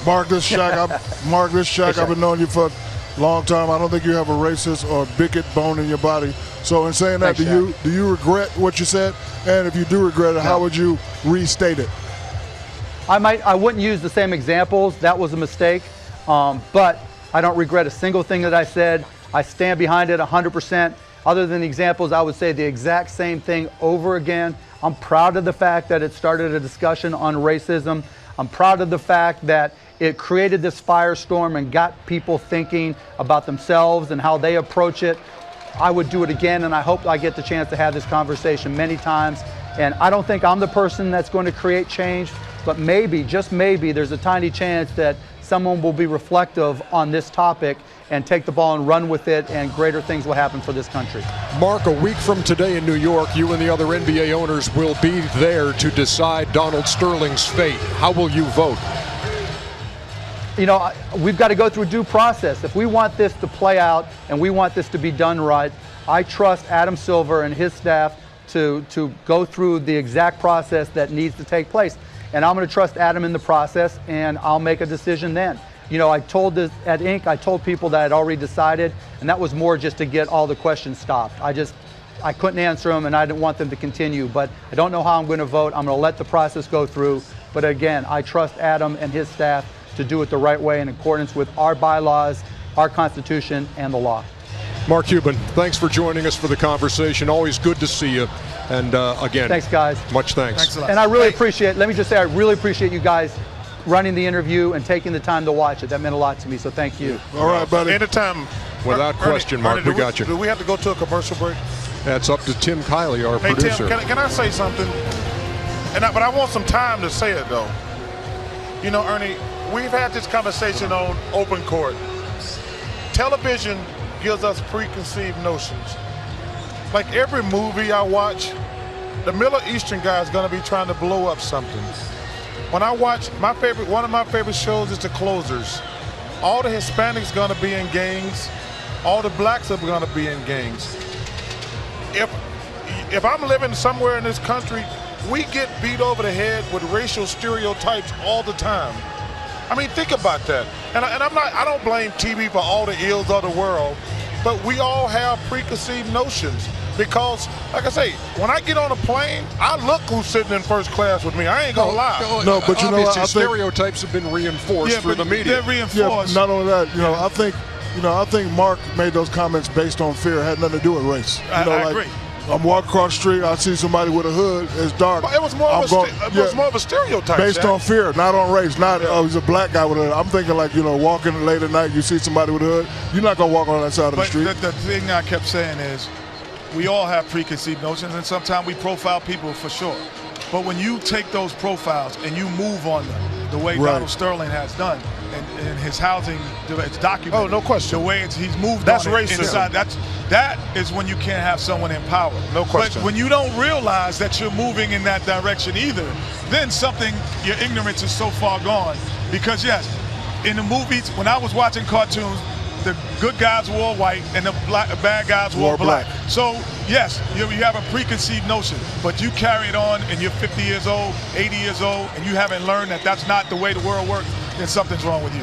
Mark, this is Shaq. Mark, this is Shaq. I've been knowing you for a long time. I don't think you have a racist or bigot bone in your body. So in saying that, Thanks, do you regret what you said? And if you do regret it, how would you restate it? I wouldn't use the same examples. That was a mistake. But I don't regret a single thing that I said. I stand behind it 100%. Other than the examples, I would say the exact same thing over again. I'm proud of the fact that it started a discussion on racism. I'm proud of the fact that it created this firestorm and got people thinking about themselves and how they approach it. I would do it again, and I hope I get the chance to have this conversation many times. And I don't think I'm the person that's going to create change, but maybe, just maybe, there's a tiny chance that someone will be reflective on this topic and take the ball and run with it, and greater things will happen for this country. Mark, a week from today in New York, you and the other NBA owners will be there to decide Donald Sterling's fate. How will you vote? You know, we've got to go through due process. If we want this to play out and we want this to be done right, I trust Adam Silver and his staff to go through the exact process that needs to take place. And I'm going to trust Adam in the process, and I'll make a decision then. You know, I told this at Inc., I told people that I'd already decided, and that was more just to get all the questions stopped. I couldn't answer them, and I didn't want them to continue. But I don't know how I'm going to vote. I'm going to let the process go through. But again, I trust Adam and his staff to do it the right way in accordance with our bylaws, our Constitution, and the law. Mark Cuban, thanks for joining us for the conversation. Always good to see you. And again, thanks, guys. Much thanks. Thanks a lot. And I really appreciate, let me just say, I really appreciate you guys running the interview and taking the time to watch it. That meant a lot to me, so thank you. All right, buddy. Anytime. Without question, Mark, we got you. Do we have to go to a commercial break? That's up to Tim Kiley, our Hey, producer. Tim, can I say something? But I want some time to say it, though. You know, Ernie, we've had this conversation on open court. Television gives us preconceived notions. Like every movie I watch, the Middle Eastern guy is going to be trying to blow up something. When I watch one of my favorite shows is The Closers. All the Hispanics going to be in gangs. All the blacks are going to be in gangs. If I'm living somewhere in this country, we get beat over the head with racial stereotypes all the time. I mean, think about that. And I don't blame TV for all the ills of the world, but we all have preconceived notions. Because, like I say, when I get on a plane, I look who's sitting in first class with me. I ain't gonna lie. No, but you know what? I think stereoteals have been reinforced through the media. They're reinforced. Yeah, not only that, I think Mark made those comments based on fear. It had nothing to do with race. I agree. I'm walking across the street, I see somebody with a hood, it's dark. But it was more of a stereotype. Based on fear, not on race. Not, he's a black guy with a hood. I'm thinking like, walking late at night, you see somebody with a hood, you're not going to walk on that side of the street. The thing I kept saying is, we all have preconceived notions, and sometimes we profile people for sure. But when you take those profiles and you move on them, the way Donald Sterling has done, and his housing, it's documented. Oh, no question. The way he's moved that's on racism. Inside, that is when you can't have someone in power. No question. But when you don't realize that you're moving in that direction either, then your ignorance is so far gone. Because yes, in the movies, when I was watching cartoons, the good guys wore white and the bad guys wore black. So yes, you have a preconceived notion, but you carry it on and you're 50 years old, 80 years old, and you haven't learned that that's not the way the world works, then something's wrong with you.